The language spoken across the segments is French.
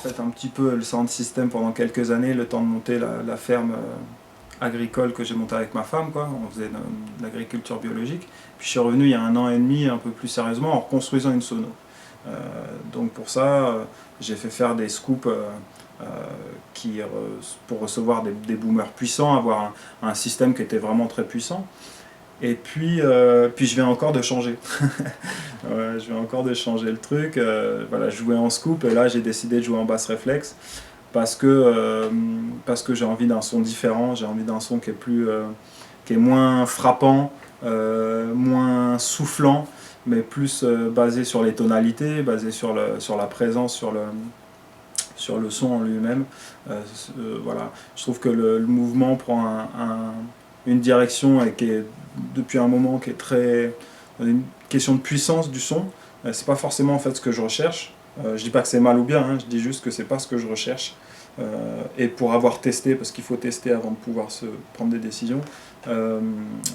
fait un petit peu le sound system pendant quelques années, le temps de monter la ferme agricole que j'ai montée avec ma femme, quoi. On faisait de l'agriculture biologique. Puis je suis revenu il y a 1 an et demi, un peu plus sérieusement, en reconstruisant une sono. Donc pour ça, j'ai fait faire des scoops pour recevoir des boomers puissants, avoir un système qui était vraiment très puissant. Et puis je viens encore de changer. Ouais, je viens encore de changer le truc. Voilà, je jouais en scoop et là j'ai décidé de jouer en basse réflexe parce que j'ai envie d'un son différent, j'ai envie d'un son qui est moins frappant, moins soufflant, mais plus basé sur les tonalités, basé sur la présence, sur le son en lui-même. Voilà. Je trouve que le mouvement prend une direction et qui est depuis un moment qui est très une question de puissance du son. C'est pas forcément en fait ce que je recherche. Je dis pas que c'est mal ou bien, hein, je dis juste que c'est pas ce que je recherche. Et pour avoir testé, parce qu'il faut tester avant de pouvoir se prendre des décisions,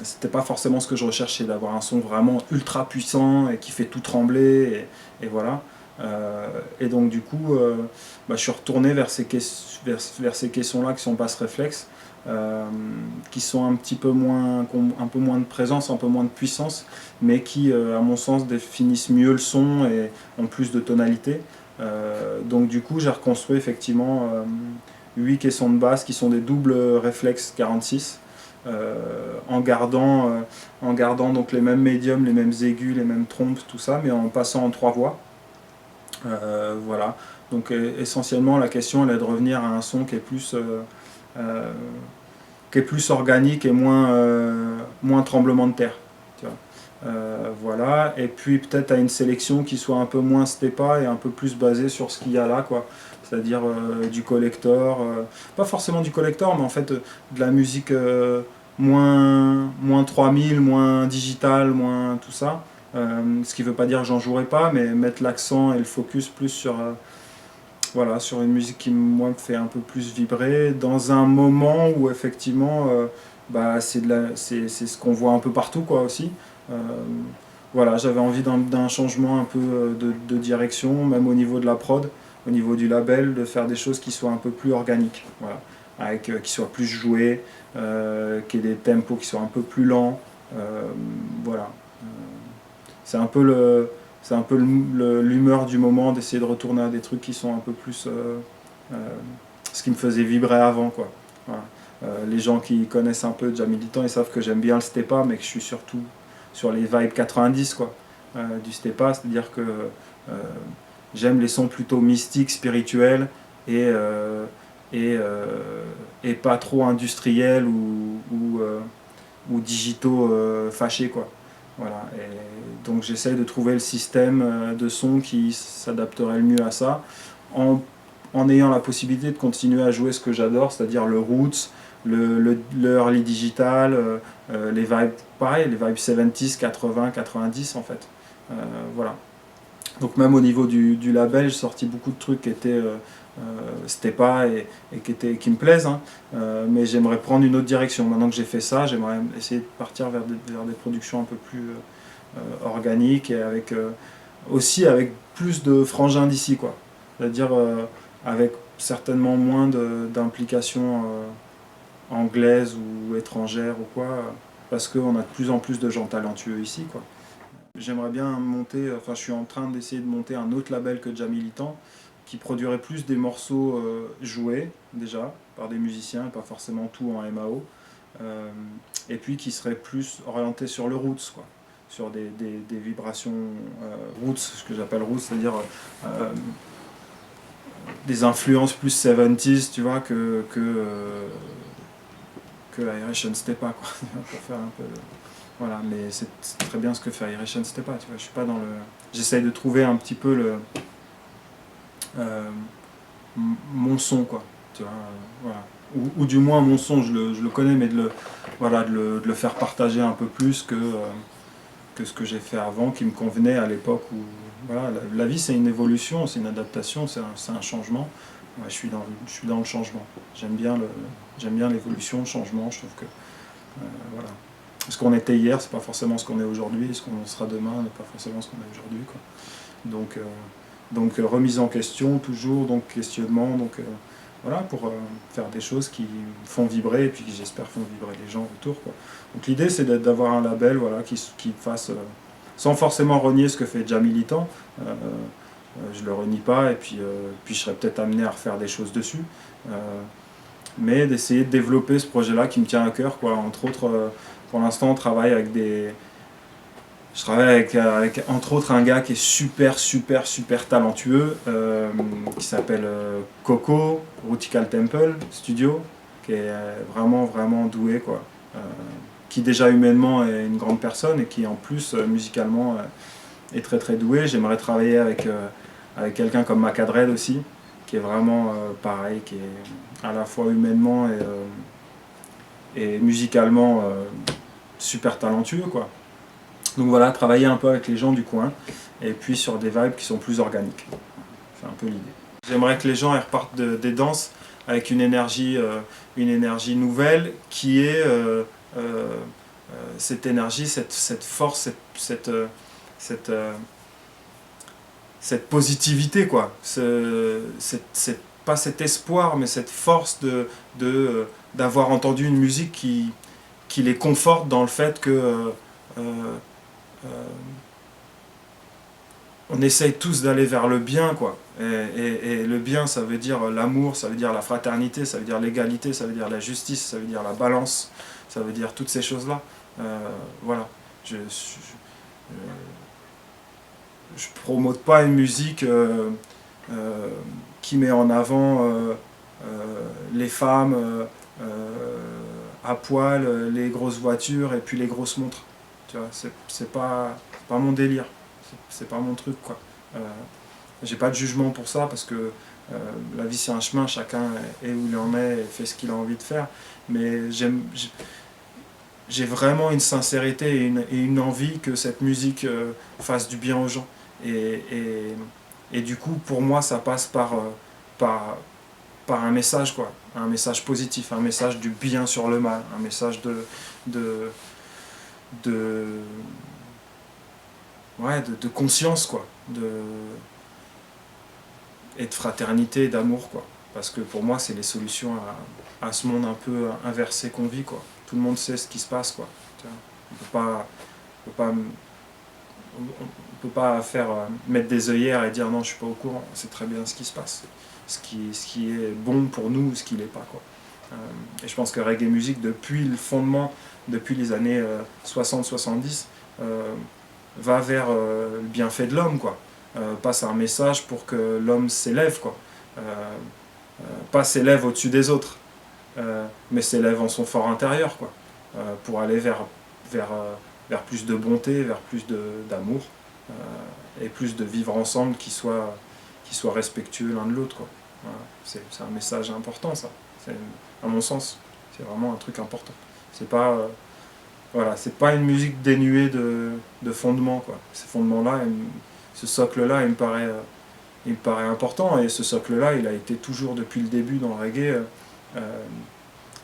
c'était pas forcément ce que je recherchais, d'avoir un son vraiment ultra puissant et qui fait tout trembler et voilà. Et donc du coup, je suis retourné vers ces questions-là qui sont basse réflexe, qui sont un peu moins de présence, un peu moins de puissance, mais qui, à mon sens, définissent mieux le son et ont plus de tonalité. Donc du coup, j'ai reconstruit effectivement 8 caissons de basse qui sont des doubles réflexes 46, en gardant donc les mêmes médiums, les mêmes aigus, les mêmes trompes, tout ça, mais en passant en 3 voix. Voilà. Donc essentiellement, la question elle est de revenir à un son qui est plus organique et moins tremblement de terre. Tu vois. Voilà. Et puis peut-être à une sélection qui soit un peu moins stepa et un peu plus basée sur ce qu'il y a là, quoi. C'est-à-dire du collector, pas forcément du collector, mais en fait de la musique moins 3000, moins digital, moins tout ça. Ce qui ne veut pas dire que j'en jouerai pas, mais mettre l'accent et le focus plus voilà, sur une musique qui moi me fait un peu plus vibrer, dans un moment où effectivement c'est ce qu'on voit un peu partout, quoi, aussi. Voilà, j'avais envie d'un changement un peu de direction, même au niveau de la prod, au niveau du label, de faire des choses qui soient un peu plus organiques, voilà, avec qui soient plus jouées, qui aient des tempos qui soient un peu plus lents, voilà. C'est un peu l'humeur du moment, d'essayer de retourner à des trucs qui sont un peu plus ce qui me faisait vibrer avant, quoi. Voilà. Les gens qui connaissent un peu déjà Militant, ils savent que j'aime bien le stepa, mais que je suis surtout sur les vibes 90, quoi, du stepa, c'est-à-dire que j'aime les sons plutôt mystiques, spirituels et pas trop industriels ou digitaux fâchés, quoi. Voilà. Et donc j'essaye de trouver le système de son qui s'adapterait le mieux à ça, en ayant la possibilité de continuer à jouer ce que j'adore, c'est-à-dire le roots, le early digital, les vibes, pareil, les vibes 70s, 80, 90 en fait. Voilà. Donc même au niveau du label, j'ai sorti beaucoup de trucs qui étaient stepa et qui me plaisent, hein. Mais j'aimerais prendre une autre direction. Maintenant que j'ai fait ça, j'aimerais essayer de partir vers des productions un peu plus organiques et aussi avec plus de frangins d'ici, quoi. C'est-à-dire avec certainement moins d'implications anglaises ou étrangères ou quoi, parce qu'on a de plus en plus de gens talentueux ici, quoi. J'aimerais bien monter, enfin je suis en train d'essayer de monter un autre label que Déjà Militant, qui produirait plus des morceaux joués déjà par des musiciens, pas forcément tout en MAO, et puis qui serait plus orienté sur le roots, quoi, sur des vibrations roots, ce que j'appelle roots, c'est-à-dire des influences plus 70s, tu vois, que Aeration Stepa, quoi, pour faire un peu. Voilà, mais c'est très bien ce que fait Aeration Stepa, tu vois. Je suis pas dans le. J'essaye de trouver un petit peu mon son, quoi, tu vois, voilà. Ou du moins mon son, je le connais, mais de le faire partager un peu plus que ce que j'ai fait avant, qui me convenait à l'époque où. Voilà, la vie c'est une évolution, c'est une adaptation, c'est un changement. Ouais, je suis dans le changement. J'aime bien l'évolution, le changement. Je trouve que voilà. Ce qu'on était hier, c'est pas forcément ce qu'on est aujourd'hui. Ce qu'on sera demain n'est pas forcément ce qu'on est aujourd'hui, quoi. Donc Donc remise en question toujours, donc questionnement, donc voilà, pour faire des choses qui font vibrer et puis qui j'espère font vibrer les gens autour, quoi. Donc l'idée c'est d'avoir un label, voilà, qui fasse, sans forcément renier ce que fait déjà Militant, je le renie pas, et puis je serais peut-être amené à refaire des choses dessus, mais d'essayer de développer ce projet-là qui me tient à cœur, quoi. Entre autres, pour l'instant on travaille avec des... Je travaille avec entre autres un gars qui est super talentueux, qui s'appelle Coco, Rutical Temple Studio, qui est vraiment doué, quoi. Qui déjà humainement est une grande personne et qui en plus musicalement est très doué. J'aimerais travailler avec quelqu'un comme Macadred aussi, qui est vraiment pareil, qui est à la fois humainement et musicalement super talentueux, quoi. Donc voilà, travailler un peu avec les gens du coin, et puis sur des vibes qui sont plus organiques. C'est un peu l'idée. J'aimerais que les gens repartent des danses avec une énergie nouvelle, qui est cette énergie, cette force, cette positivité, quoi. Pas cet espoir, mais cette force d'avoir entendu une musique qui les conforte dans le fait que on essaye tous d'aller vers le bien, quoi. Et le bien, ça veut dire l'amour, ça veut dire la fraternité, ça veut dire l'égalité, ça veut dire la justice, ça veut dire la balance, ça veut dire toutes ces choses-là. Voilà. Je promote pas une musique qui met en avant les femmes à poil, les grosses voitures et puis les grosses montres. Tu vois, c'est pas mon délire, c'est pas mon truc, quoi. J'ai pas de jugement pour ça, parce que la vie c'est un chemin, chacun est où il en est et fait ce qu'il a envie de faire, mais j'ai vraiment une sincérité et une envie que cette musique fasse du bien aux gens, et du coup pour moi ça passe par un message, quoi, un message positif, un message du bien sur le mal, un message de conscience, quoi, et de fraternité et d'amour, quoi. Parce que pour moi, c'est les solutions à ce monde un peu inversé qu'on vit, quoi. Tout le monde sait ce qui se passe, quoi. On peut pas faire mettre des œillères et dire non, je suis pas au courant. C'est très bien ce qui se passe, ce qui est bon pour nous, ce qui l'est pas, quoi. Et je pense que reggae music, depuis le fondement, depuis les années 60-70, va vers le bienfait de l'homme, quoi. Passe un message pour que l'homme s'élève, quoi. Pas s'élève au-dessus des autres, mais s'élève en son fort intérieur, quoi. Pour aller vers plus de bonté, vers plus d'amour, et plus de vivre ensemble qui soit respectueux l'un de l'autre, quoi. Voilà. C'est un message important, ça. À mon sens, c'est vraiment un truc important. C'est pas voilà, c'est pas une musique dénuée de fondements, quoi. Ces fondements-là, ce socle-là, il me paraît important, et ce socle-là, il a été toujours depuis le début dans le reggae.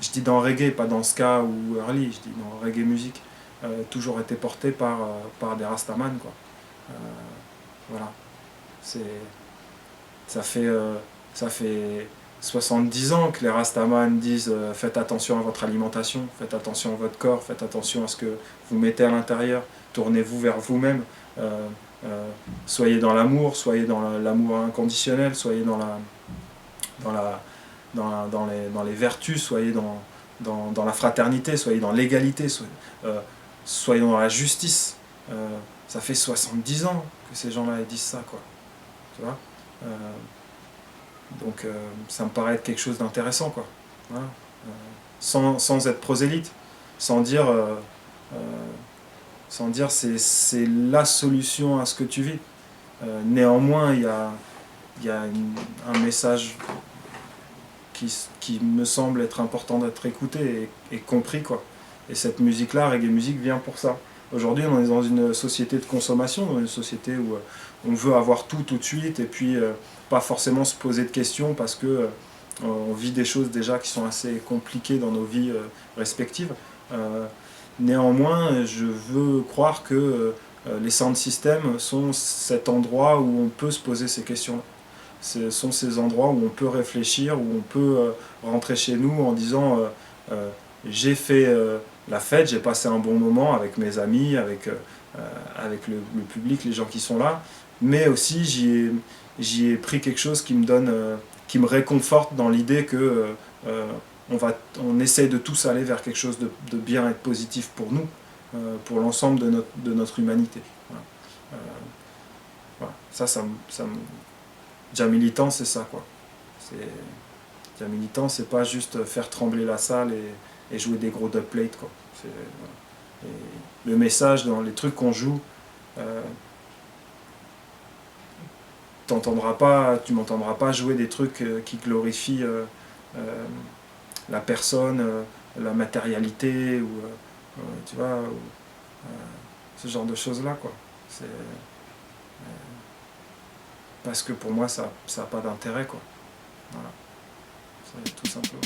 Je dis dans le reggae, pas dans ska ou early, je dis dans le reggae music, toujours été porté par des rastaman, quoi. Voilà. Ça fait 70 ans que les rastaman disent faites attention à votre alimentation, faites attention à votre corps, faites attention à ce que vous mettez à l'intérieur, tournez-vous vers vous-même, soyez dans l'amour, soyez dans l'amour inconditionnel, soyez dans les vertus, soyez dans la fraternité, soyez dans l'égalité, soyez dans la justice. Ça fait 70 ans que ces gens-là disent ça, quoi. Tu vois, donc ça me paraît être quelque chose d'intéressant, quoi. Voilà. Sans être prosélyte, sans dire c'est la solution à ce que tu vis. Néanmoins, il y a un message qui me semble être important d'être écouté et compris, quoi. Et cette musique-là, reggae music, vient pour ça. Aujourd'hui, on est dans une société de consommation, dans une société où on veut avoir tout de suite, et puis pas forcément se poser de questions, parce que on vit des choses déjà qui sont assez compliquées dans nos vies respectives. Néanmoins, je veux croire que les sound systems sont cet endroit où on peut se poser ces questions-là. Ce sont ces endroits où on peut réfléchir, où on peut rentrer chez nous en disant j'ai fait la fête, j'ai passé un bon moment avec mes amis, avec le public, les gens qui sont là, mais aussi j'y ai pris quelque chose qui me donne, qui me réconforte dans l'idée que on essaie de tous aller vers quelque chose de bien et de positif pour nous, pour l'ensemble de notre humanité. Voilà. Voilà. Jam Militant, c'est ça, quoi. Jam Militant, c'est pas juste faire trembler la salle et jouer des gros dubplates, quoi. Voilà. Et le message dans les trucs qu'on joue, tu m'entendras pas jouer des trucs qui glorifient la personne, la matérialité, ou tu vois, ce genre de choses-là, quoi. Parce que pour moi, ça n'a pas d'intérêt, quoi. Voilà. C'est tout simplement.